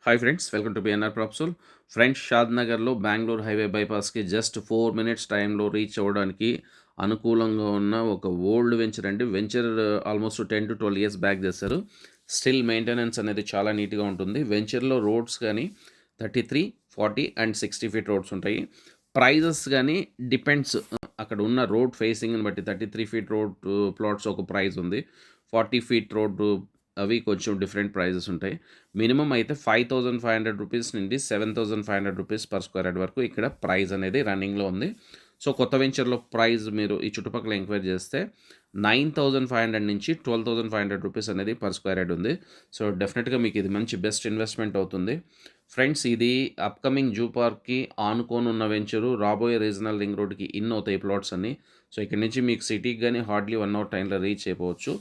Hi friends, welcome to BNR Propsol. Friends, షాద్ నగర్లో Bengaluru highway బైపాస్కి జస్ట్ 4 minutes టైంలో రీచ్ అవ్వడానికి అనుకూలంగా ఉన్న ఒక ఓల్డ్ వెంచర్ అండి. Venture almost 10 to 12 years back చేశారు. స్టిల్ మెయింటెనెన్స్ అనేది చాలా నీట్గా ఉంటుంది. వెంచర్లో రోడ్స్ కానీ 33, 40 అండ్ 60 ఫీట్ రోడ్స్ ఉంటాయి. ప్రైజెస్ కానీ డిపెండ్స్, అక్కడ ఉన్న రోడ్ ఫేసింగ్ని బట్టి 33 ఫీట్ రోడ్ ప్లాట్స్ ఒక ప్రైస్ ఉంది. 40 ఫీట్ రోడ్డు అవి కొంచెం డిఫరెంట్ ప్రైజెస్ ఉంటాయి. మినిమం అయితే 5,500 రూపీస్ నుండి 7,500 రూపీస్ పర్ స్క్వేర్ యార్డ్ వరకు ఇక్కడ ప్రైస్ అనేది రన్నింగ్లో ఉంది. సో కొత్త వెంచర్లో ప్రైస్ మీరు ఈ చుట్టుపక్కల ఎంక్వైరీ చేస్తే 9,500 నుంచి 12,500 రూపీస్ అనేది పర్ స్క్వేర్ యార్డ్ ఉంది. సో డెఫినెట్గా మీకు ఇది మంచి బెస్ట్ ఇన్వెస్ట్మెంట్ అవుతుంది. ఫ్రెండ్స్, ఇది అప్కమింగ్ జూ పార్క్కి ఆనుకొని ఉన్న వెంచరు. రాబోయే రీజనల్ రింగ్ రోడ్కి ఇన్ అవుతాయి ప్లాట్స్ అన్ని. సో ఇక్కడ నుంచి మీకు సిటీకి కానీ హార్డ్లీ 1 hour టైంలో రీచ్ అయిపోవచ్చు.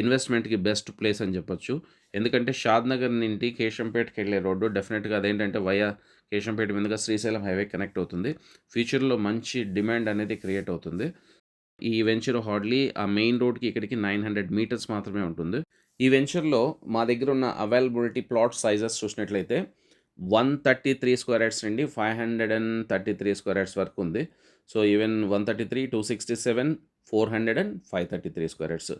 ఇన్వెస్ట్మెంట్కి బెస్ట్ ప్లేస్ అని చెప్పొచ్చు. ఎందుకంటే షాద్ నగర్ నుండి కేశంపేటకి వెళ్ళే రోడ్డు డెఫినెట్గా అదేంటంటే వయా కేశంపేట మీదుగా శ్రీశైలం హైవే కనెక్ట్ అవుతుంది. ఫ్యూచర్లో మంచి డిమాండ్ అనేది క్రియేట్ అవుతుంది. ఈ వెంచర్ హార్డ్లీ ఆ మెయిన్ రోడ్కి ఇక్కడికి 900 మీటర్స్ మాత్రమే ఉంటుంది. ఈ వెంచర్లో మా దగ్గర ఉన్న అవైలబిలిటీ ప్లాట్ సైజెస్ చూసినట్లయితే 133 స్క్వేర్ యార్డ్స్ నుండి 533 స్క్వేర్ యార్డ్స్ వరకు ఉంది. So even 133, 267, 400 and 533 square yards.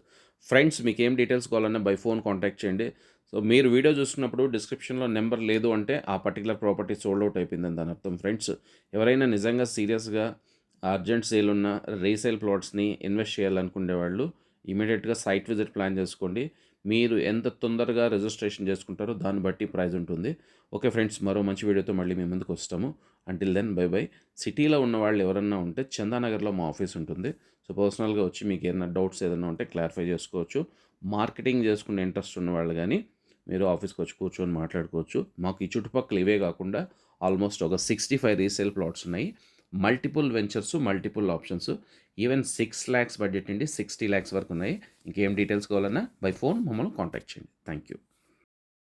Friends, మీకు ఏం డీటెయిల్స్ కావాలన్నా బై ఫోన్ కాంటాక్ట్ చేయండి. సో మీరు వీడియో చూస్తున్నప్పుడు డిస్క్రిప్షన్లో నెంబర్ లేదు అంటే ఆ పర్టికులర్ ప్రాపర్టీ సోల్డ్ అవుట్ అయిపోయిందని దాని అర్థం. ఫ్రెండ్స్, ఎవరైనా నిజంగా సీరియస్గా అర్జెంట్ సేల్ ఉన్న రీసేల్ ప్లాట్స్ని ఇన్వెస్ట్ చేయాలనుకునే వాళ్ళు ఇమీడియట్గా సైట్ విజిట్ ప్లాన్ చేసుకోండి. మీరు ఎంత తొందరగా రిజిస్ట్రేషన్ చేసుకుంటారో దాన్ని బట్టి ప్రైస్ ఉంటుంది. ఓకే ఫ్రెండ్స్, మరో మంచి వీడియోతో మళ్ళీ మీ ముందుకు వస్తాము. Until then bye bye. సిటీలో ఉన్న వాళ్ళు ఎవరన్నా ఉంటే చందానగర్లో మా ఆఫీస్ ఉంటుంది. సో పర్సనల్గా వచ్చి మీకు ఏదైనా డౌట్స్ ఏదైనా ఉంటే క్లారిఫై చేసుకోవచ్చు. మార్కెటింగ్ చేసుకునే ఇంట్రెస్ట్ ఉన్న వాళ్ళు కానీ మీరు ఆఫీస్కి వచ్చి కూర్చొని మాట్లాడుకోవచ్చు. మాకు ఈ చుట్టుపక్కల ఇవే కాకుండా ఆల్మోస్ట్ ఒక 65 రీసేల్ ప్లాట్స్ ఉన్నాయి. Multiple ventures, multiple options. Even 6 lakhs budget నుండి 60 lakhs వరకు ఉన్నాయి. ఇంకేం డీటెయిల్స్ కావాలన్నా బై ఫోన్ మమ్మల్ని కాంటాక్ట్ చేయండి. Thank you.